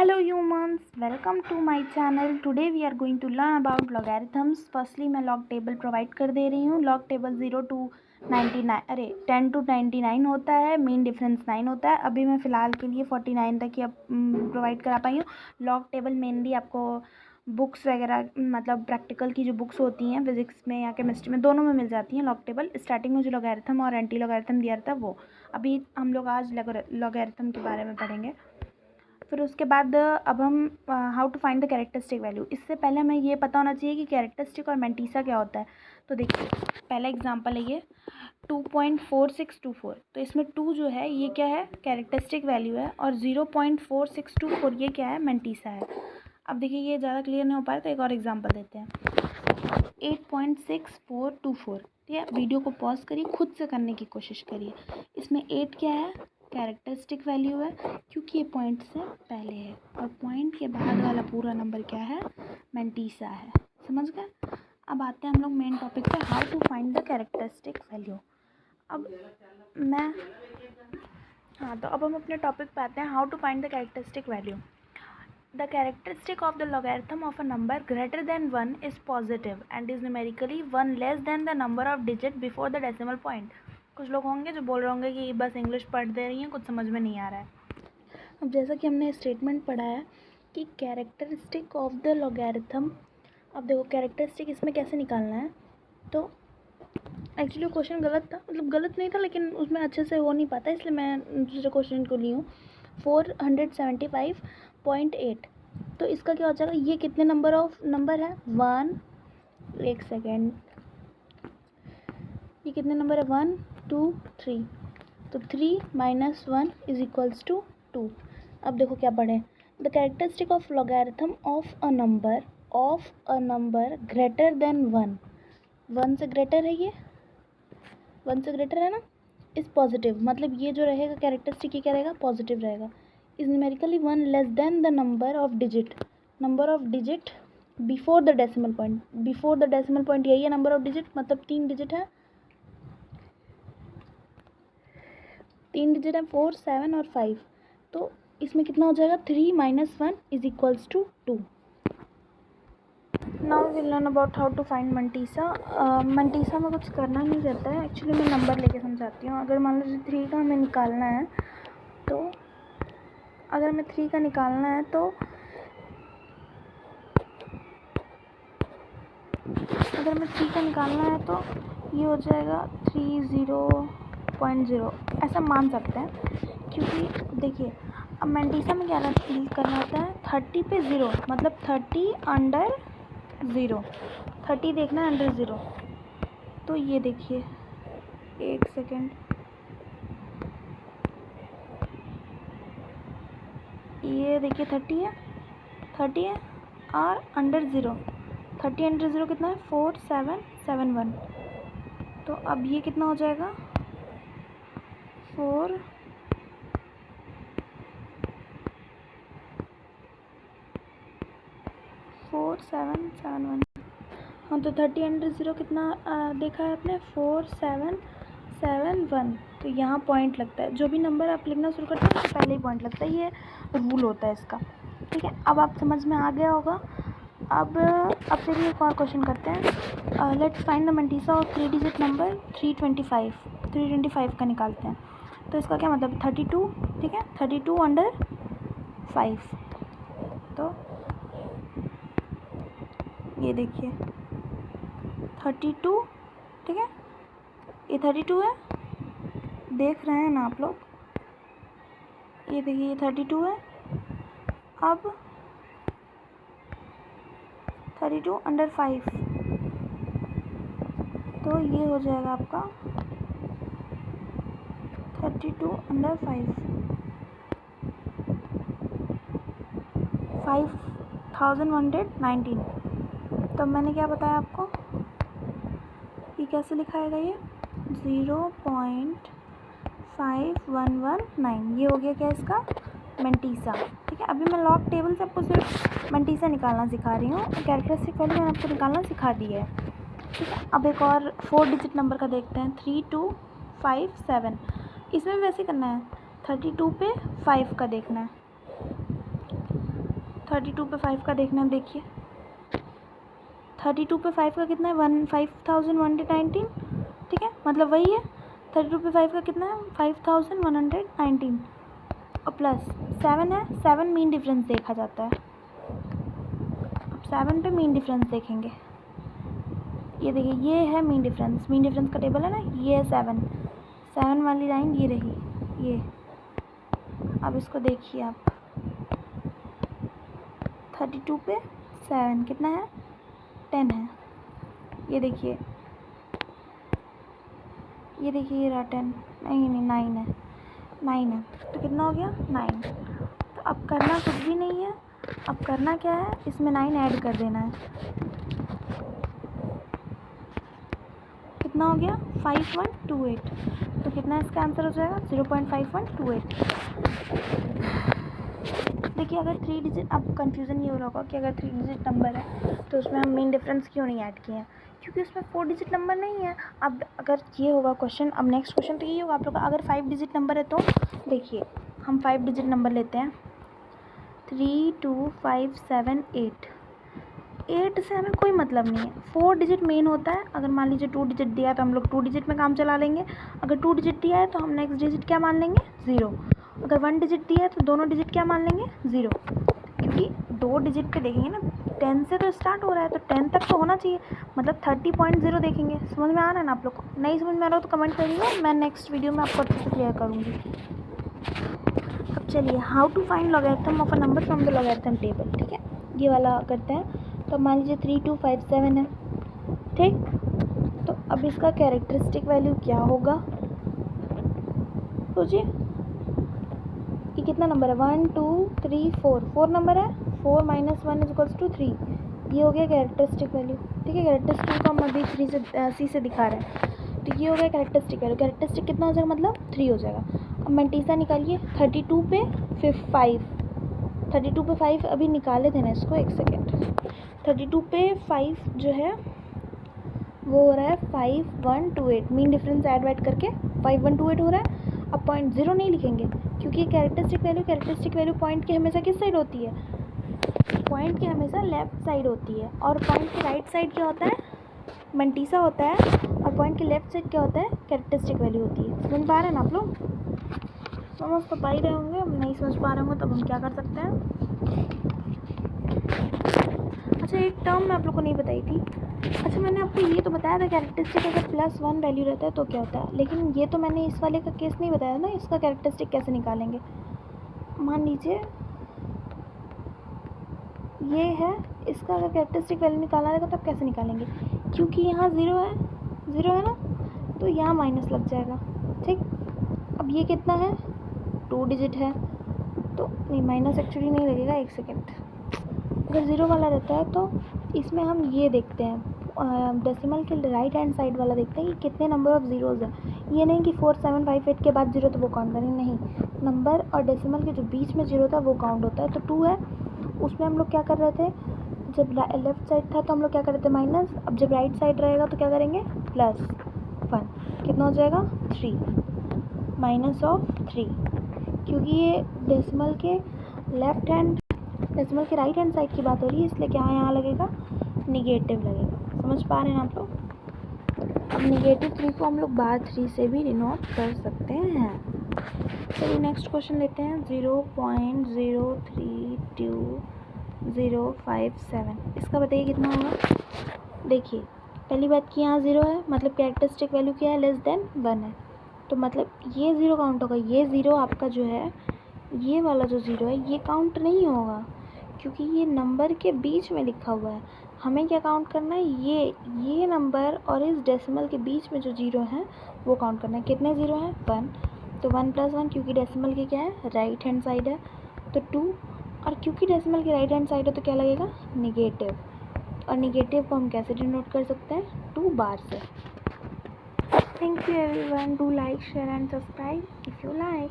Hello humans, welcome to my channel. Today we are going to learn about logarithms. Firstly मैं log table provide कर दे रही हूँ. log table 0 to 10 to 99 होता है. Mean difference 9 होता है. अभी मैं फ़िलहाल के लिए 49 तक ही प्रोवाइड करा पाई हूँ. log table मेनली आपको बुक्स वगैरह मतलब प्रैक्टिकल की जो बुक्स होती हैं फिजिक्स में या केमिस्ट्री में दोनों में मिल जाती हैं. log table स्टार्टिंग में जो logarithm और एंटी logarithm दिया था वो. अभी हम लोग आज logarithm के बारे में पढ़ेंगे. फिर उसके बाद अब हम how to find the characteristic value. इससे पहले हमें ये पता होना चाहिए कि कैरेक्टरिस्टिक और मेंटीसा क्या होता है. तो देखिए पहला एग्जांपल है ये 2.4624. तो इसमें 2 जो है ये क्या है, कैरेक्टरिस्टिक वैल्यू है, और 0.4624 ये क्या है, मेंटीसा है. अब देखिए ये ज़्यादा क्लियर नहीं हो पाया तो एक और एग्जाम्पल देते हैं. 8.6424. ठीक है, वीडियो को पॉज करिए, खुद से करने की कोशिश करिए. इसमें 8 क्या है, कैरेक्टरिस्टिक वैल्यू है क्योंकि ये पॉइंट से पहले है, और पॉइंट के बाद वाला पूरा नंबर क्या है, मेंटीसा है. समझ गए. अब आते हैं हम लोग मेन टॉपिक पे, how to find the characteristic value. अब अब हम अपने टॉपिक पे आते हैं, how to find the characteristic value. The characteristic of the logarithm of a number greater than 1 is positive and is numerically 1 less than the number of digit before the decimal point. कुछ लोग होंगे जो बोल रहे होंगे कि बस English पढ़ दे रही हैं, कुछ समझ में नहीं आ रहा है. अब जैसा कि हमने स्टेटमेंट पढ़ा है कि कैरेक्टरिस्टिक ऑफ द लॉगरिथम. अब देखो कैरेक्टरिस्टिक इसमें कैसे निकालना है. तो एक्चुअली क्वेश्चन गलत था, मतलब गलत नहीं था लेकिन उसमें अच्छे से हो नहीं पाता, इसलिए मैं दूसरे क्वेश्चन को ली हूँ. 475.8. तो इसका क्या हो जाएगा, ये कितने नंबर है, 1. एक सेकेंड, ये कितने नंबर है, 1 2 3. तो 3 - 1 इज इक्वल्स टू 2. अब देखो क्या पढ़े, the characteristic of logarithm of a number greater than 1. 1 से ग्रेटर है, ये 1 से ग्रेटर है ना, इज़ पॉजिटिव. मतलब ये जो रहेगा कैरेक्टरिस्टिक ये क्या रहेगा, पॉजिटिव रहेगा. Is numerically 1 less than the number of digit before the decimal point. Before the decimal point यही है नंबर ऑफ डिजिट, मतलब 3 डिजिट है, 4 7 और 5. तो इसमें कितना हो जाएगा, 3 - 1 is equals to 2. Now will learn about how to find mantissa. Mantissa में कुछ करना नहीं रहता है, एक्चुअली मैं नंबर लेके समझाती हूँ. अगर मान लीजिए 3 का हमें निकालना है, तो अगर हमें 3 का निकालना है तो ये हो जाएगा 30.0. ऐसा मान सकते हैं क्योंकि देखिए अब मेंटीसा में क्या करना होता है, 30 पे 0 मतलब 30 अंडर 0. 30 देखना है अंडर 0. तो ये देखिए, एक सेकेंड, ये देखिए 30 है और अंडर 0. 30 अंडर 0 कितना है, 4771. तो अब ये कितना हो जाएगा, 4771. हाँ, तो 30 अंडर 0 कितना देखा है आपने, 4771. तो यहाँ पॉइंट लगता है, जो भी नंबर आप लिखना शुरू करते हैं उससे पहले ही पॉइंट लगता है, ये रूल होता है इसका. ठीक है, अब आप समझ में आ गया होगा. अब चलिए एक और क्वेश्चन करते हैं. Let's find the mantissa of 3 digit number 325 का निकालते हैं. तो इसका क्या मतलब, 32. ठीक है, 32 अंडर 5. तो ये देखिए 32. ठीक है, ये 32 है, देख रहे हैं ना आप लोग, ये देखिए ये 32 है. अब 32 अंडर 5, तो ये हो जाएगा आपका 32 अंडर 5119. तो मैंने क्या बताया आपको, ये कैसे लिखाएगा, ये 0.5119. ये हो गया क्या इसका, मेंटीसा. ठीक है, अभी मैं लॉग टेबल से आपको सिर्फ मेंटीसा निकालना सिखा रही हूँ, कैरेक्टरिस्टिक वैल्यू मैंने आपको निकालना सिखा दी है. ठीक है, अब एक और 4 डिजिट नंबर का देखते हैं, 3257. इसमें भी वैसे करना है, 32 पे 5 का देखना है. 32 पे 5 का देखना है, देखिए 32 पे 5 का कितना है 5119, ठीक है, मतलब वही है। 32 पे 5 का कितना है 5119 और प्लस 7 है, 7 मीन डिफरेंस देखा जाता है। अब 7 पे मीन डिफरेंस देखेंगे, ये देखिए ये है मीन डिफरेंस का टेबल है ना, ये है 7 वाली लाइन ये रही ये। अब इसको देखिए आप 32 पे 7 कितना है 10 है, ये देखिए ये रहा 10, नहीं 9 है, तो कितना हो गया 9। तो अब करना कुछ भी नहीं है, अब करना क्या है, इसमें 9 ऐड कर देना है। कितना हो गया 5128, तो कितना इसका आंसर हो जाएगा 0.5128। देखिए अगर 3 डिजिट, अब कन्फ्यूज़न ये हो रहा होगा कि अगर 3 डिजिट नंबर है तो उसमें हम मीन डिफरेंस क्यों नहीं ऐड किए हैं, क्योंकि उसमें 4 डिजिट नंबर नहीं है। अब अगर ये होगा क्वेश्चन, अब नेक्स्ट क्वेश्चन तो ये होगा आप लोग का, अगर 5 डिजिट नंबर है तो देखिए हम 5 डिजिट नंबर लेते हैं 3 2 5 7 8। 8 से हमें कोई मतलब नहीं है, 4 डिजिट मेन होता है। अगर मान लीजिए 2 डिजिट दिया है तो हम लोग 2 डिजिट में काम चला लेंगे, अगर 2 डिजिट दिया है तो हम नेक्स्ट डिजिट क्या मान लेंगे 0, अगर 1 डिजिट दिया है तो दोनों डिजिट क्या मान लेंगे 0, क्योंकि 2 डिजिट पे देखेंगे ना 10 से तो स्टार्ट हो रहा है तो 10 तक तो होना चाहिए, मतलब 30.0 देखेंगे। समझ में आ रहा है ना आप लोग को? नहीं समझ में आ रहा हो तो कमेंट करिए, मैं नेक्स्ट वीडियो में आपको अच्छे से क्लियर करूँगी। अब चलिए how to find logarithm of a number from the logarithm table, ठीक है, ये वाला करते हैं। तो मान लीजिए 3257 है, ठीक, तो अब इसका कैरेक्टरिस्टिक वैल्यू क्या होगा सोचिए, ये कितना नंबर है 1 2 3 4 नंबर है, 4 - 1 = 3, ये हो गया कैरेक्टरिस्टिक वैल्यू, ठीक है। कैरेक्टरिस्टिक को हम अभी सी से दिखा रहे हैं, तो ये हो गया कैरेक्टरिस्टिक वैल्यू। कैरेक्टरिस्टिक कितना हो जाएगा मतलब 3 हो जाएगा। अब मंटीसा निकालिए 32 पे 5, 32 पे 5 अभी निकाले थे ना इसको, एक सेकेंड। 32 पे 5 जो है वो हो रहा है 5128, मीन डिफरेंस ऐड करके 5128 हो रहा है। अब 0.0 नहीं लिखेंगे क्योंकि कैरेक्टरिस्टिक वैल्यू पॉइंट की हमेशा किस साइड होती है, पॉइंट की हमेशा लेफ्ट साइड होती है, और पॉइंट की राइट साइड क्या होता है मंटीसा होता है, और पॉइंट की लेफ्ट साइड क्या होता है कैरेक्टरिस्टिक वैल्यू होती है। समझ पा रहे हैं ना आप लोग? समझ तो पा ही रहे होंगे, नहीं समझ पा रहे होंगे तब हम क्या कर सकते हैं। अच्छा एक टर्म मैं आप लोग को नहीं बताई थी, अच्छा मैंने आपको ये तो बताया था कैरेक्टरिस्टिक अगर +1 वैल्यू रहता है तो क्या होता है, लेकिन ये तो मैंने इस वाले का केस नहीं बताया ना, इसका कैरेक्टरिस्टिक कैसे निकालेंगे। मान लीजिए ये है, इसका अगर कैरेक्टरिस्टिक वैल्यू निकालना रहेगा तब कैसे निकालेंगे, क्योंकि यहाँ 0 है ना, तो यहाँ माइनस लग जाएगा, ठीक। अब ये कितना है 2 डिजिट है, तो नहीं माइनस एक्चुअली नहीं लगेगा, एक सेकेंड। अगर 0 वाला रहता है तो इसमें हम ये देखते हैं डेसिमल के राइट हैंड साइड वाला देखते हैं कि कितने नंबर ऑफ़ ज़ीरोज़ है। ये नहीं कि 4758 के बाद 0 तो वो काउंट करें, नहीं, नंबर और डेसिमल के जो बीच में 0 था वो काउंट होता है। तो 2 है, उसमें हम लोग क्या कर रहे थे, जब लेफ़्ट साइड था तो हम लोग क्या कर रहे थे माइनस, अब जब राइट साइड रहेगा तो क्या करेंगे +1, कितना हो जाएगा 3 -3, क्योंकि ये डेसिमल के डेसिमल के राइट हैंड साइड की बात हो रही है, इसलिए क्या यहाँ लगेगा निगेटिव लगेगा। समझ पा रहे हैं आप लोग? अब -3 को हम लोग बाद 3 से भी डिनोट कर सकते हैं। चलिए नेक्स्ट क्वेश्चन लेते हैं 0.032057, इसका बताइए कितना होगा। देखिए पहली बात कि यहाँ 0 है, मतलब कैरेक्टरिस्टिक वैल्यू क्या है <1 है, तो मतलब ये 0 काउंट होगा। ये 0 आपका जो है, ये वाला जो 0 है ये काउंट नहीं होगा, क्योंकि ये नंबर के बीच में लिखा हुआ है। हमें क्या काउंट करना है, ये नंबर और इस डेसिमल के बीच में जो 0 है वो काउंट करना है। कितने 0 हैं 1, तो 1 + 1, क्योंकि डेसिमल की क्या है राइट हैंड साइड है, तो 2, और क्योंकि डेसिमल की राइट हैंड साइड है तो क्या लगेगा निगेटिव, और निगेटिव को हम कैसे डिनोट कर सकते हैं 2 बार से। Thank you everyone, do like share and subscribe if you like.